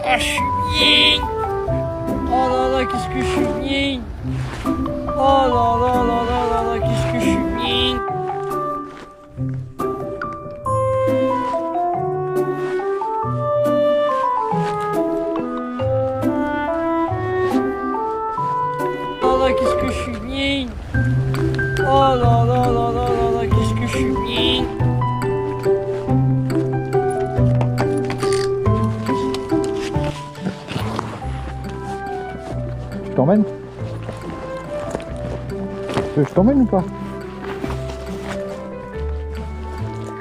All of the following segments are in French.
Ah, je suis bien. Oh là là, qu'est-ce que je suis bien. Oh là là là là là là, qu'est-ce que je suis bien. Oh là, qu'est-ce que je suis bien. Oh là là là là là là, qu'est-ce que je suis bien. Je t'emmène? Tu veux que je t'emmène ou pas?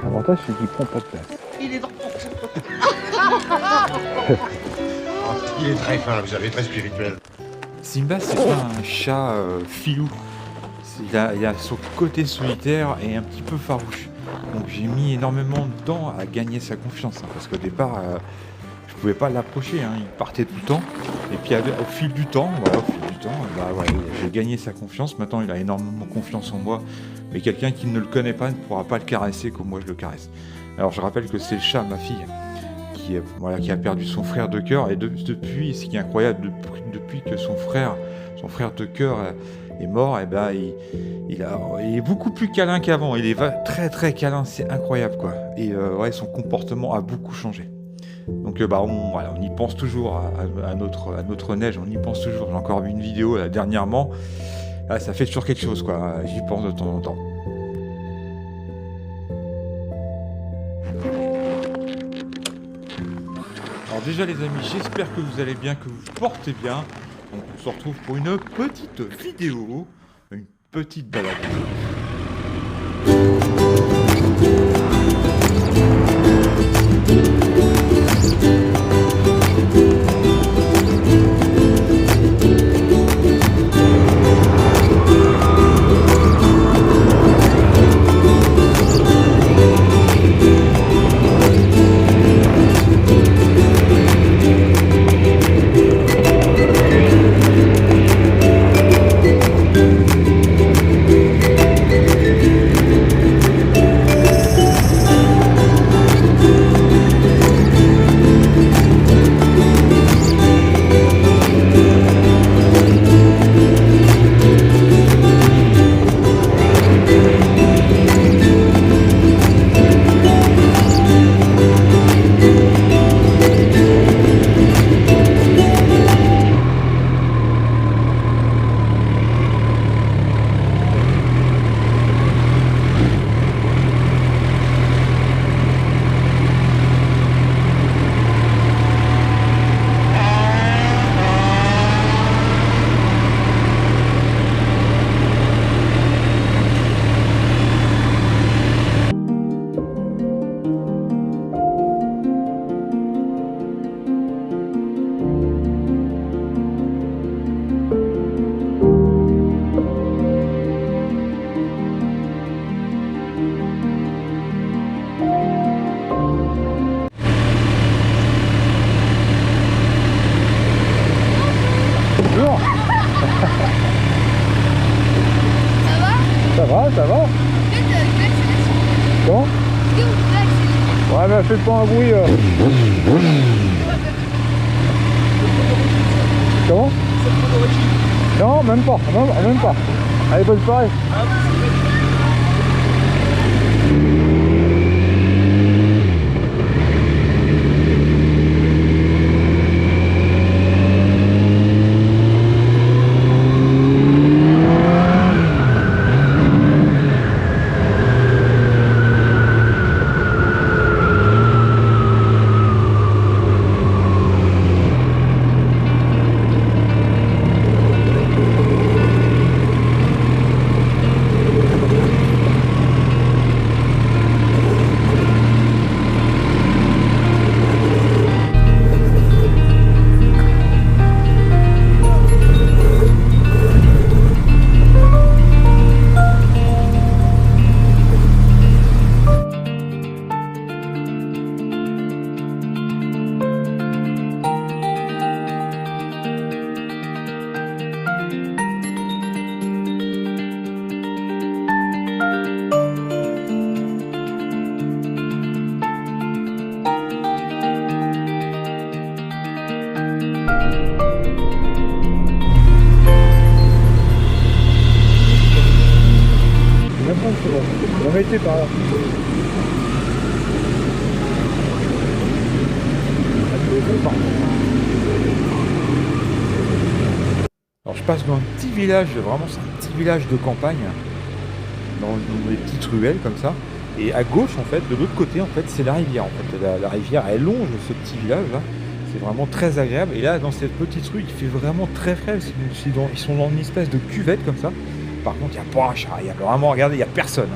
L'avantage c'est qu'il prend pas de place. Il est dans Il est très fin, vous savez, très spirituel. Simba, c'est pas un chat filou. Il a son côté solitaire et un petit peu farouche. Donc j'ai mis énormément de temps à gagner sa confiance. Hein, parce qu'au départ, je pouvais pas l'approcher. Hein, il partait tout le temps. Et puis au fil du temps, j'ai gagné sa confiance. Maintenant, il a énormément confiance en moi. Mais quelqu'un qui ne le connaît pas ne pourra pas le caresser comme moi je le caresse. Alors je rappelle que c'est le chat, ma fille, qui a perdu son frère de cœur. Et depuis, ce qui est incroyable, depuis que son frère de cœur est mort, et ben il est beaucoup plus câlin qu'avant. Il est très très câlin, c'est incroyable quoi. Et son comportement a beaucoup changé. Donc on y pense toujours à notre neige, on y pense toujours. J'ai encore vu une vidéo là, dernièrement. Là, ça fait toujours quelque chose quoi. J'y pense de temps en temps. Alors déjà les amis, j'espère que vous allez bien, que vous portez bien. Donc on se retrouve pour une petite vidéo, une petite balade. Ça va? Comment? Ouais mais fais pas un bruit. Comment? Non, même pas, même pas. Allez, bonne soirée. arrêter par là. Alors je passe dans un petit village, vraiment c'est un petit village de campagne, dans des petites ruelles comme ça. Et à gauche en fait, de l'autre côté en fait, c'est la rivière. En fait, la rivière elle longe ce petit village là. C'est vraiment très agréable. Et là, dans cette petite rue, il fait vraiment très frais. Ils sont dans une espèce de cuvette comme ça. Par contre, il n'y a pas un chat. Il y a vraiment, regardez, il n'y a personne.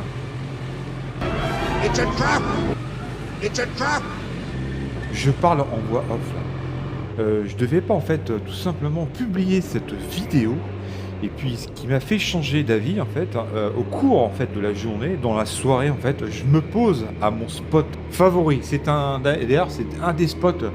It's a trap! It's a trap! Je parle en voix off là. Je devais pas en fait tout simplement publier cette vidéo. Et puis ce qui m'a fait changer d'avis en fait, au cours en fait de la journée, dans la soirée en fait, je me pose à mon spot favori. D'ailleurs c'est un des spots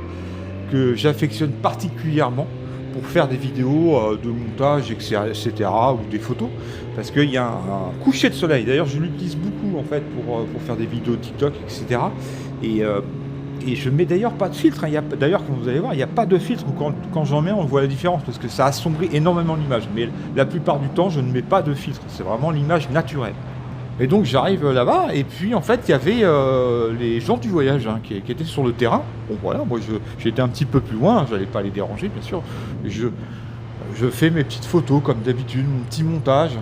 que j'affectionne particulièrement pour faire des vidéos de montage, etc. ou des photos, parce qu'il y a un coucher de soleil. D'ailleurs je l'utilise beaucoup en fait pour faire des vidéos TikTok, etc. Et je mets d'ailleurs pas de filtre, hein. D'ailleurs, comme vous allez voir, il n'y a pas de filtre. Quand j'en mets, on voit la différence parce que ça assombrit énormément l'image. Mais la plupart du temps, je ne mets pas de filtre. C'est vraiment l'image naturelle. Et donc j'arrive là-bas et puis en fait il y avait les gens du voyage hein, qui étaient sur le terrain. Bon voilà, moi j'étais un petit peu plus loin, je n'allais pas les déranger bien sûr. Je fais mes petites photos comme d'habitude, mon petit montage.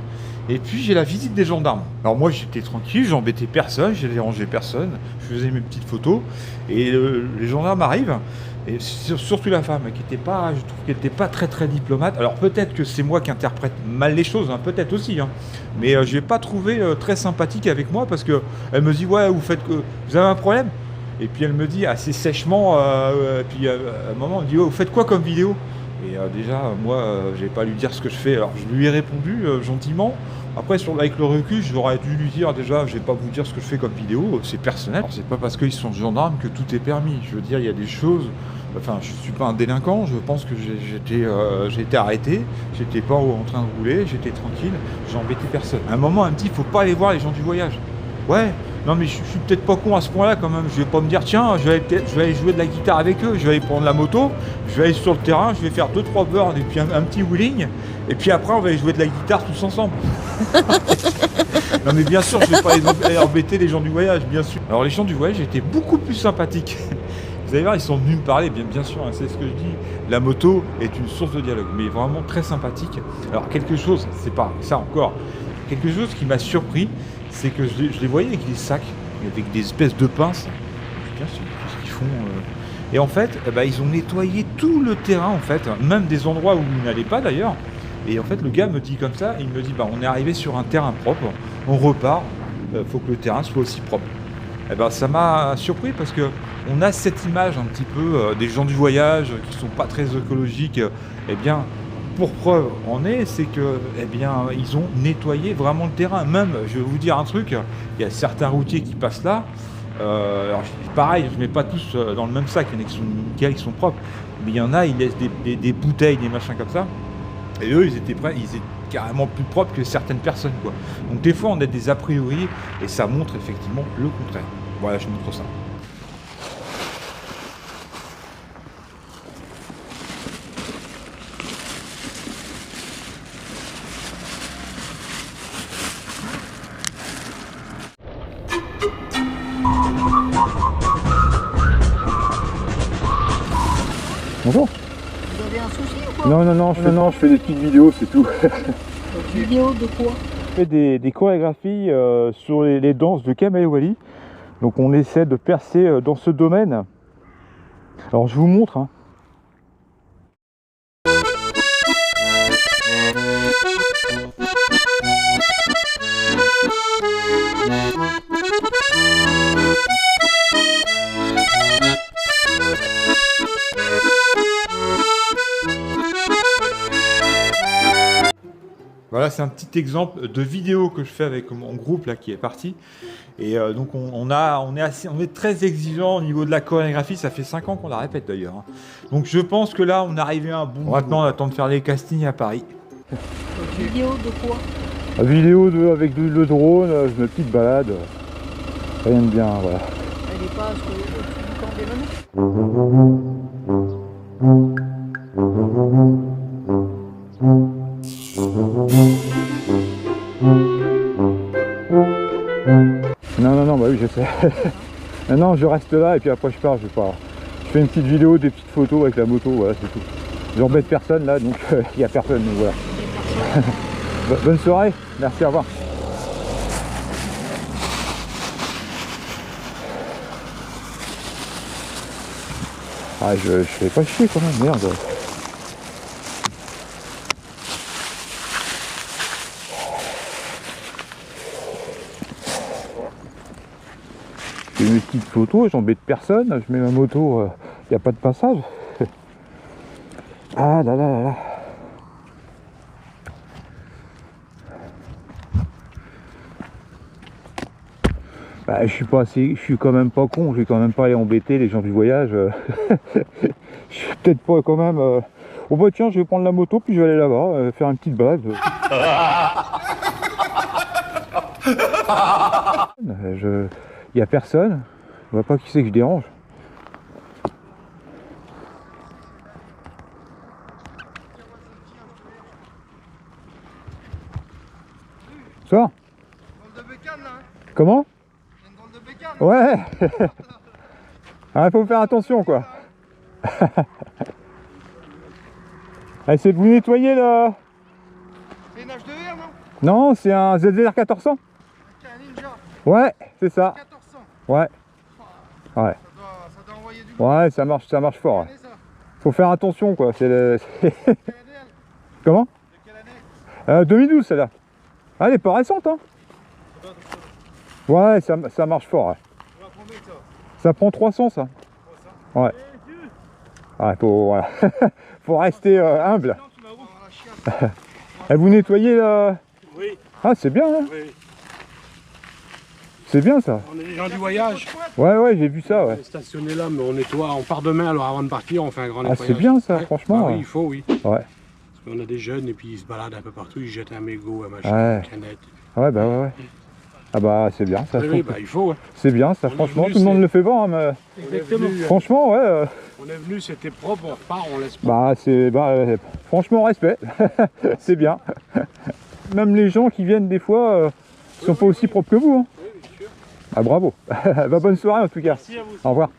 Et puis j'ai la visite des gendarmes. Alors moi j'étais tranquille, j'embêtais personne, j'ai dérangé personne, je faisais mes petites photos. Et les gendarmes arrivent, et surtout la femme qui était pas, je trouve qu'elle n'était pas très très diplomate. Alors peut-être que c'est moi qui interprète mal les choses, hein, peut-être aussi. Hein. Mais je l'ai pas trouvé très sympathique avec moi parce que elle me dit ouais vous avez un problème. Et puis elle me dit assez sèchement, puis à un moment elle dit ouais, vous faites quoi comme vidéo? Et déjà, moi, j'ai pas à lui dire ce que je fais. Alors, je lui ai répondu gentiment. Après, avec le recul, j'aurais dû lui dire déjà, je vais pas vous dire ce que je fais comme vidéo, c'est personnel. Alors, c'est pas parce qu'ils sont gendarmes que tout est permis. Je veux dire, il y a des choses. Enfin, je suis pas un délinquant. Je pense que j'ai été arrêté. J'étais pas en train de rouler. J'étais tranquille. J'ai embêté personne. À un moment, elle me dit, faut pas aller voir les gens du voyage. Ouais. Non mais je suis peut-être pas con à ce point-là quand même, je vais pas me dire tiens, je vais aller jouer de la guitare avec eux, je vais aller prendre la moto, je vais aller sur le terrain, je vais faire 2-3 burns et puis un petit wheeling, et puis après on va aller jouer de la guitare tous ensemble. Non mais bien sûr, je vais pas aller embêter les gens du voyage, bien sûr. Alors les gens du voyage étaient beaucoup plus sympathiques. Vous allez voir, ils sont venus me parler, bien sûr, hein, c'est ce que je dis, la moto est une source de dialogue, mais vraiment très sympathique. Alors quelque chose, c'est pas ça encore, quelque chose qui m'a surpris, c'est que je les voyais avec des sacs, avec des espèces de pinces. Bien sûr, qu'est-ce qu'ils font Et en fait, ils ont nettoyé tout le terrain, en fait, même des endroits où ils n'allaient pas d'ailleurs. Et en fait, le gars me dit comme ça, il me dit, on est arrivé sur un terrain propre, on repart, faut que le terrain soit aussi propre. Ça m'a surpris parce que on a cette image un petit peu des gens du voyage qui sont pas très écologiques. Pour preuve en est, c'est que, ils ont nettoyé vraiment le terrain. Même, je vais vous dire un truc, il y a certains routiers qui passent là. Alors, pareil, je ne mets pas tous dans le même sac. Il y en a qui sont nickel, qui sont propres. Mais il y en a, ils laissent des bouteilles, des machins comme ça. Et eux, ils étaient carrément plus propres que certaines personnes, quoi. Donc, des fois, on a des a priori et ça montre effectivement le contraire. Voilà, je montre ça. Bonjour. Vous avez un souci ou quoi? Non, je fais des petites vidéos, c'est tout. Vidéo de quoi? Je fais des chorégraphies sur les danses de Kamel Wally. Donc on essaie de percer dans ce domaine. Alors je vous montre. Hein. Voilà, c'est un petit exemple de vidéo que je fais avec mon groupe là qui est parti. Et donc on est très exigeant au niveau de la chorégraphie. Ça fait 5 ans qu'on la répète d'ailleurs. Hein. Donc je pense que là on est arrivé à un bon. Maintenant on attend de faire les castings à Paris. Vidéo de quoi? La vidéo avec le drone, je me petite balade. Rien de bien, voilà. Elle est pas sur le camp des Maintenant je reste là et puis après je pars, je fais une petite vidéo, des petites photos avec la moto, voilà c'est tout. J'embête personne là, donc il n'y a personne, donc voilà. Bonne soirée, merci, au revoir. Ah je fais pas chier quand même, merde. Je fais mes petites photos, j'embête personne, je mets ma moto, il n'y a pas de passage. Ah là là là là. Bah, je suis quand même pas con, je vais quand même pas aller embêter les gens du voyage. Je suis peut-être pas quand même. Oh bah tiens, je vais prendre la moto puis je vais aller là-bas, faire une petite balade. Il y a personne, je vois pas qui c'est que je dérange. Ça comment? Ouais. Ah, faut faire attention quoi. Essayez de vous nettoyer là. C'est une H2R non? Non, c'est un ZZR 1400. C'est un Ninja. Ouais, c'est ça. 1400. Ouais. Ouais. Ça doit envoyer du bon. Ouais, ça marche fort. Ouais. Quelle année, ça? Faut faire attention quoi. C'est le... Quelle année, elle? Comment? De quelle année? 2012 celle-là. Ah, elle est pas récente hein. Ouais, ça marche fort. Ouais. On va prendre ça. Ça prend 300 ça. Ouais. Ouais, voilà. Faut rester humble. Non, tu m'as ouvert la chiasse. Et vous nettoyez là. Oui, Ah, c'est bien hein. oui. C'est bien ça. On est des gens du voyage. Ouais, j'ai vu ça, On ouais. est stationné là, mais on nettoie. On part demain, alors avant de partir, on fait un grand Ah, nettoyage. c'est bien ça, Ouais. franchement. Ah oui, il faut, oui. Ouais. Parce qu'on a des jeunes et puis ils se baladent un peu partout, ils jettent un mégot, un machin, Ouais. une canette. Ouais, bah ouais. Ah bah c'est bien ça. Oui, oui, bah il faut. Hein. C'est bien ça, On est franchement, venu, tout le monde c'est- le fait pas, hein, mais Exactement. franchement, ouais. On est venu, c'était propre, on repart, on laisse pas. Bah c'est. Franchement, respect. C'est bien. Même les gens qui viennent des fois sont pas aussi propres que vous. Hein. Oui, bien sûr. Ah bravo. Bah, bonne soirée en tout cas. Merci à vous. Au revoir.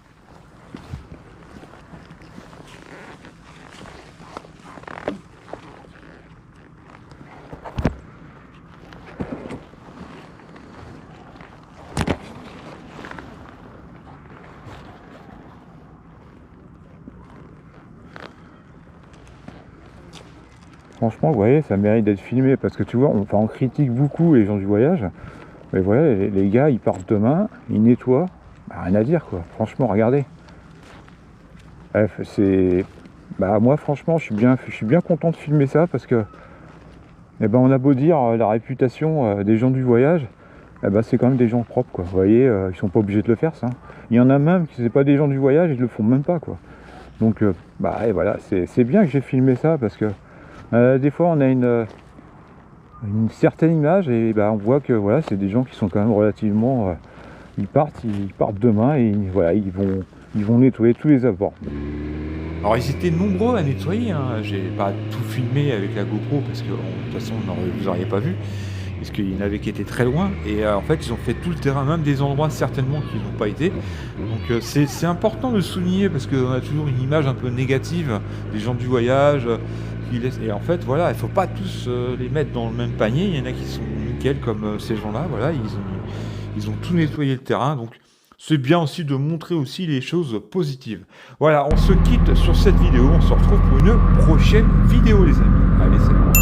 Franchement, vous voyez, ça mérite d'être filmé parce que tu vois, on critique beaucoup les gens du voyage. Mais voilà, les gars, ils partent demain, ils nettoient. Bah, rien à dire, quoi. Franchement, regardez. Bref, c'est... Bah, moi, franchement, je suis bien content de filmer ça parce que... Eh ben, on a beau dire la réputation des gens du voyage, eh ben, c'est quand même des gens propres, quoi. Vous voyez, ils sont pas obligés de le faire, ça. Il y en a même qui c'est pas des gens du voyage, ils le font même pas, quoi. Donc, bah, et voilà, c'est bien que j'ai filmé ça parce que... des fois on a une certaine image et bah, on voit que voilà, c'est des gens qui sont quand même relativement ils partent demain et voilà, ils vont nettoyer tous les abords. Alors ils étaient nombreux à nettoyer, hein. J'ai pas tout filmé avec la GoPro parce que de toute façon vous n'auriez pas vu, parce qu'il y en avait qui étaient très loin et en fait ils ont fait tout le terrain, même des endroits certainement qui n'ont pas été. Donc c'est important de souligner parce qu'on a toujours une image un peu négative des gens du voyage. Et en fait voilà, il faut pas tous les mettre dans le même panier, il y en a qui sont nickel comme ces gens là, voilà, ils ont tout nettoyé le terrain, donc c'est bien aussi de montrer aussi les choses positives. Voilà, on se quitte sur cette vidéo, on se retrouve pour une prochaine vidéo les amis, allez salut.